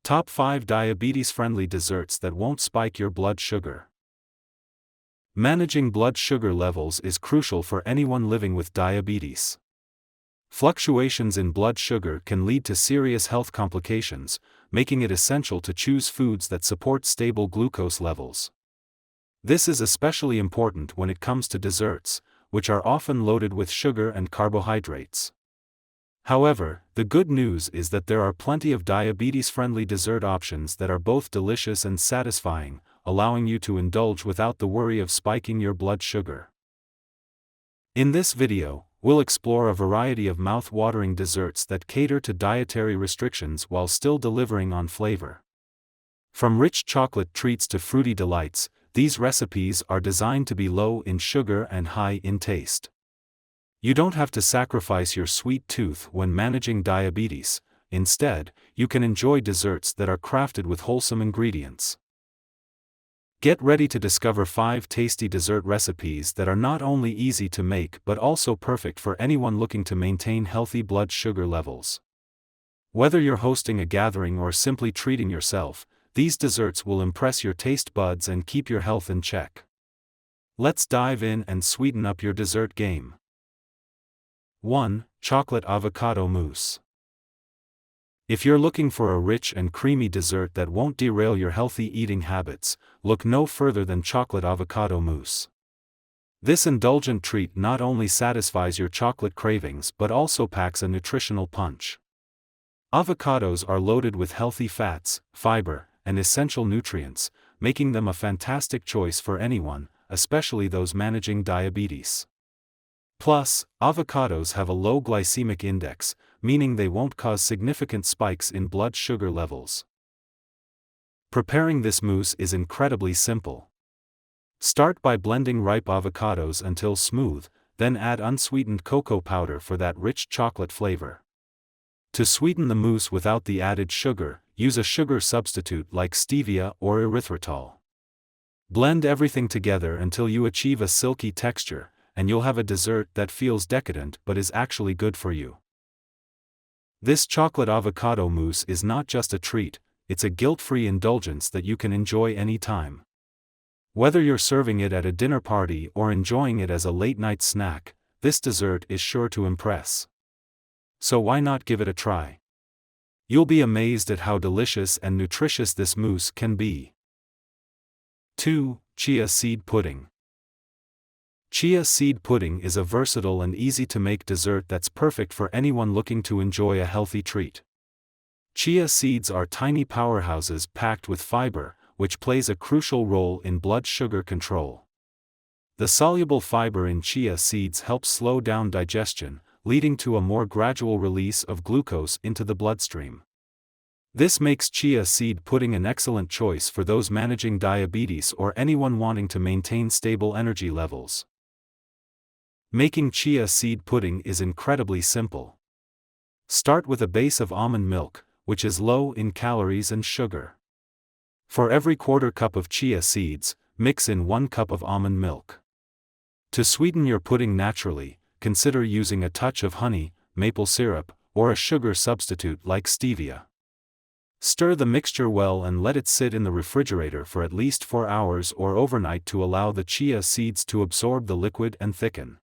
Top 5 Diabetes-Friendly Desserts That Won't Spike Your Blood Sugar. Managing blood sugar levels is crucial for anyone living with diabetes. Fluctuations in blood sugar can lead to serious health complications, making it essential to choose foods that support stable glucose levels. This is especially important when it comes to desserts, which are often loaded with sugar and carbohydrates. However, the good news is that there are plenty of diabetes-friendly dessert options that are both delicious and satisfying, allowing you to indulge without the worry of spiking your blood sugar. In this video, we'll explore a variety of mouth-watering desserts that cater to dietary restrictions while still delivering on flavor. From rich chocolate treats to fruity delights, these recipes are designed to be low in sugar and high in taste. You don't have to sacrifice your sweet tooth when managing diabetes. Instead, you can enjoy desserts that are crafted with wholesome ingredients. Get ready to discover 5 tasty dessert recipes that are not only easy to make but also perfect for anyone looking to maintain healthy blood sugar levels. Whether you're hosting a gathering or simply treating yourself, these desserts will impress your taste buds and keep your health in check. Let's dive in and sweeten up your dessert game. 1. Chocolate Avocado Mousse. If you're looking for a rich and creamy dessert that won't derail your healthy eating habits, look no further than chocolate avocado mousse. This indulgent treat not only satisfies your chocolate cravings but also packs a nutritional punch. Avocados are loaded with healthy fats, fiber, and essential nutrients, making them a fantastic choice for anyone, especially those managing diabetes. Plus, avocados have a low glycemic index, meaning they won't cause significant spikes in blood sugar levels. Preparing this mousse is incredibly simple. Start by blending ripe avocados until smooth, then add unsweetened cocoa powder for that rich chocolate flavor. To sweeten the mousse without the added sugar, use a sugar substitute like stevia or erythritol. Blend everything together until you achieve a silky texture, and you'll have a dessert that feels decadent but is actually good for you. This chocolate avocado mousse is not just a treat, it's a guilt-free indulgence that you can enjoy anytime. Whether you're serving it at a dinner party or enjoying it as a late-night snack, this dessert is sure to impress. So why not give it a try? You'll be amazed at how delicious and nutritious this mousse can be. 2. Chia Seed Pudding. Chia seed pudding is a versatile and easy-to-make dessert that's perfect for anyone looking to enjoy a healthy treat. Chia seeds are tiny powerhouses packed with fiber, which plays a crucial role in blood sugar control. The soluble fiber in chia seeds helps slow down digestion, leading to a more gradual release of glucose into the bloodstream. This makes chia seed pudding an excellent choice for those managing diabetes or anyone wanting to maintain stable energy levels. Making chia seed pudding is incredibly simple. Start with a base of almond milk, which is low in calories and sugar. For every quarter cup of chia seeds, mix in 1 cup of almond milk. To sweeten your pudding naturally, consider using a touch of honey, maple syrup, or a sugar substitute like stevia. Stir the mixture well and let it sit in the refrigerator for at least 4 hours or overnight to allow the chia seeds to absorb the liquid and thicken.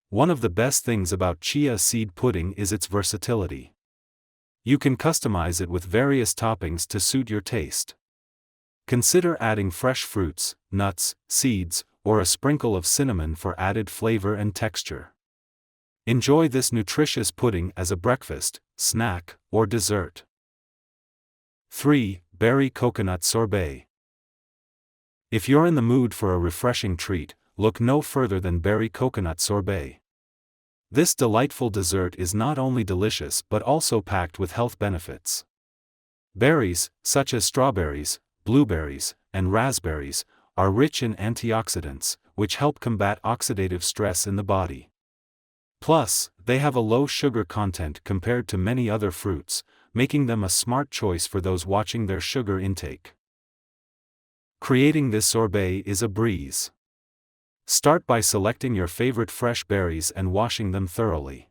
One of the best things about chia seed pudding is its versatility. You can customize it with various toppings to suit your taste. Consider adding fresh fruits, nuts, seeds, or a sprinkle of cinnamon for added flavor and texture. Enjoy this nutritious pudding as a breakfast, snack, or dessert. 3. Berry Coconut Sorbet. If you're in the mood for a refreshing treat, look no further than berry coconut sorbet. This delightful dessert is not only delicious but also packed with health benefits. Berries, such as strawberries, blueberries, and raspberries, are rich in antioxidants, which help combat oxidative stress in the body. Plus, they have a low sugar content compared to many other fruits, making them a smart choice for those watching their sugar intake. Creating this sorbet is a breeze. Start by selecting your favorite fresh berries and washing them thoroughly.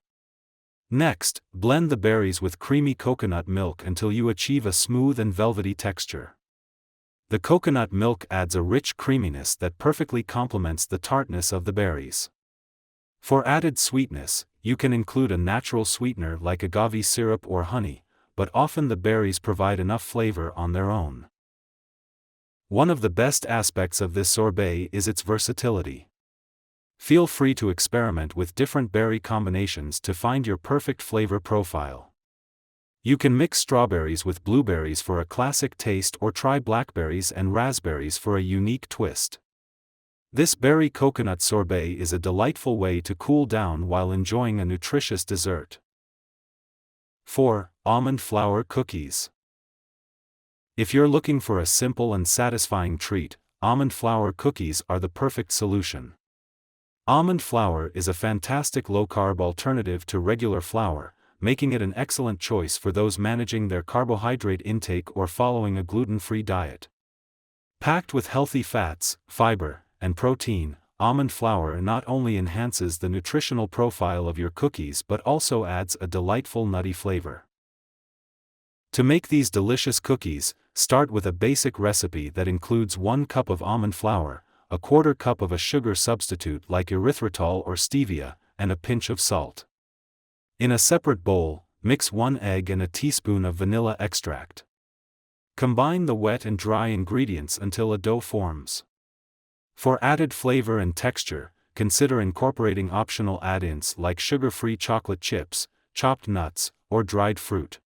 Next, blend the berries with creamy coconut milk until you achieve a smooth and velvety texture. The coconut milk adds a rich creaminess that perfectly complements the tartness of the berries. For added sweetness, you can include a natural sweetener like agave syrup or honey, but often the berries provide enough flavor on their own. One of the best aspects of this sorbet is its versatility. Feel free to experiment with different berry combinations to find your perfect flavor profile. You can mix strawberries with blueberries for a classic taste or try blackberries and raspberries for a unique twist. This berry coconut sorbet is a delightful way to cool down while enjoying a nutritious dessert. 4. Almond flour cookies. If you're looking for a simple and satisfying treat, almond flour cookies are the perfect solution. Almond flour is a fantastic low-carb alternative to regular flour, making it an excellent choice for those managing their carbohydrate intake or following a gluten-free diet. Packed with healthy fats, fiber, and protein, almond flour not only enhances the nutritional profile of your cookies but also adds a delightful nutty flavor. To make these delicious cookies, start with a basic recipe that includes 1 cup of almond flour, a 1/4 cup of a sugar substitute like erythritol or stevia, and a pinch of salt. In a separate bowl, mix 1 egg and a teaspoon of vanilla extract. Combine the wet and dry ingredients until a dough forms. For added flavor and texture, consider incorporating optional add-ins like sugar-free chocolate chips, chopped nuts, or dried fruit.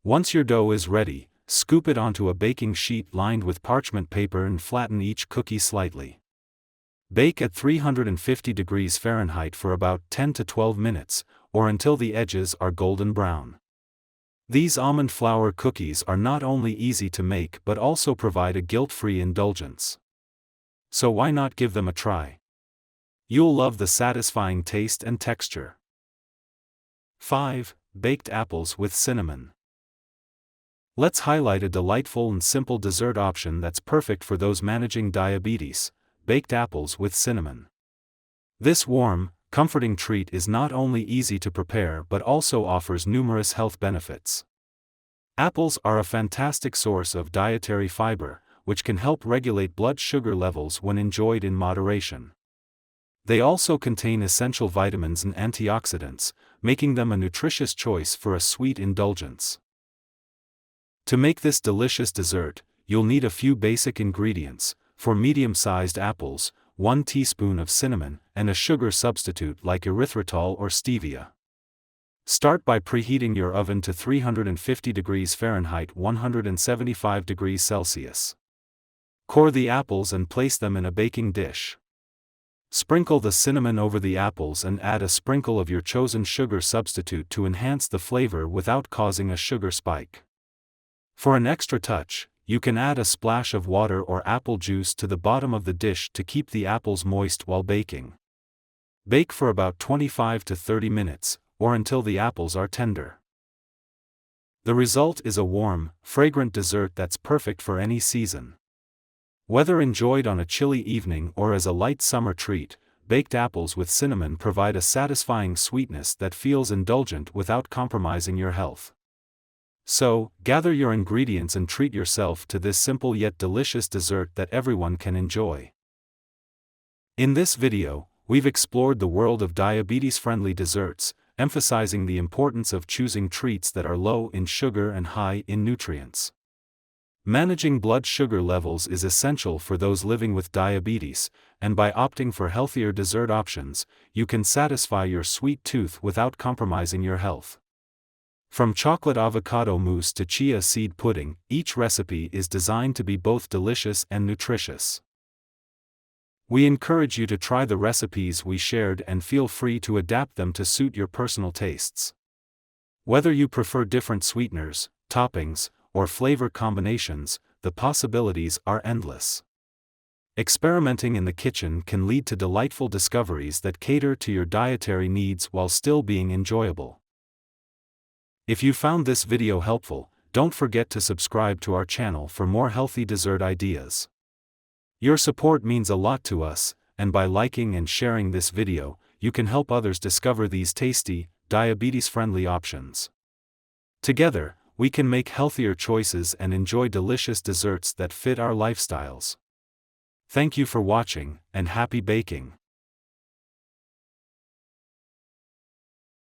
Once your dough is ready, scoop it onto a baking sheet lined with parchment paper and flatten each cookie slightly. Bake at 350 degrees Fahrenheit for about 10 to 12 minutes, or until the edges are golden brown. These almond flour cookies are not only easy to make but also provide a guilt-free indulgence. So why not give them a try? You'll love the satisfying taste and texture. 5. Baked apples with cinnamon. Let's highlight a delightful and simple dessert option that's perfect for those managing diabetes: baked apples with cinnamon. This warm, comforting treat is not only easy to prepare but also offers numerous health benefits. Apples are a fantastic source of dietary fiber, which can help regulate blood sugar levels when enjoyed in moderation. They also contain essential vitamins and antioxidants, making them a nutritious choice for a sweet indulgence. To make this delicious dessert, you'll need a few basic ingredients. For medium-sized apples, 1 teaspoon of cinnamon, and a sugar substitute like erythritol or stevia. Start by preheating your oven to 350 degrees Fahrenheit 175 degrees Celsius. Core the apples and place them in a baking dish. Sprinkle the cinnamon over the apples and add a sprinkle of your chosen sugar substitute to enhance the flavor without causing a sugar spike. For an extra touch, you can add a splash of water or apple juice to the bottom of the dish to keep the apples moist while baking. Bake for about 25 to 30 minutes, or until the apples are tender. The result is a warm, fragrant dessert that's perfect for any season. Whether enjoyed on a chilly evening or as a light summer treat, baked apples with cinnamon provide a satisfying sweetness that feels indulgent without compromising your health. So, gather your ingredients and treat yourself to this simple yet delicious dessert that everyone can enjoy. In this video, we've explored the world of diabetes-friendly desserts, emphasizing the importance of choosing treats that are low in sugar and high in nutrients. Managing blood sugar levels is essential for those living with diabetes, and by opting for healthier dessert options, you can satisfy your sweet tooth without compromising your health. From chocolate avocado mousse to chia seed pudding, each recipe is designed to be both delicious and nutritious. We encourage you to try the recipes we shared and feel free to adapt them to suit your personal tastes. Whether you prefer different sweeteners, toppings, or flavor combinations, the possibilities are endless. Experimenting in the kitchen can lead to delightful discoveries that cater to your dietary needs while still being enjoyable. If you found this video helpful, don't forget to subscribe to our channel for more healthy dessert ideas. Your support means a lot to us, and by liking and sharing this video, you can help others discover these tasty, diabetes-friendly options. Together, we can make healthier choices and enjoy delicious desserts that fit our lifestyles. Thank you for watching, and happy baking!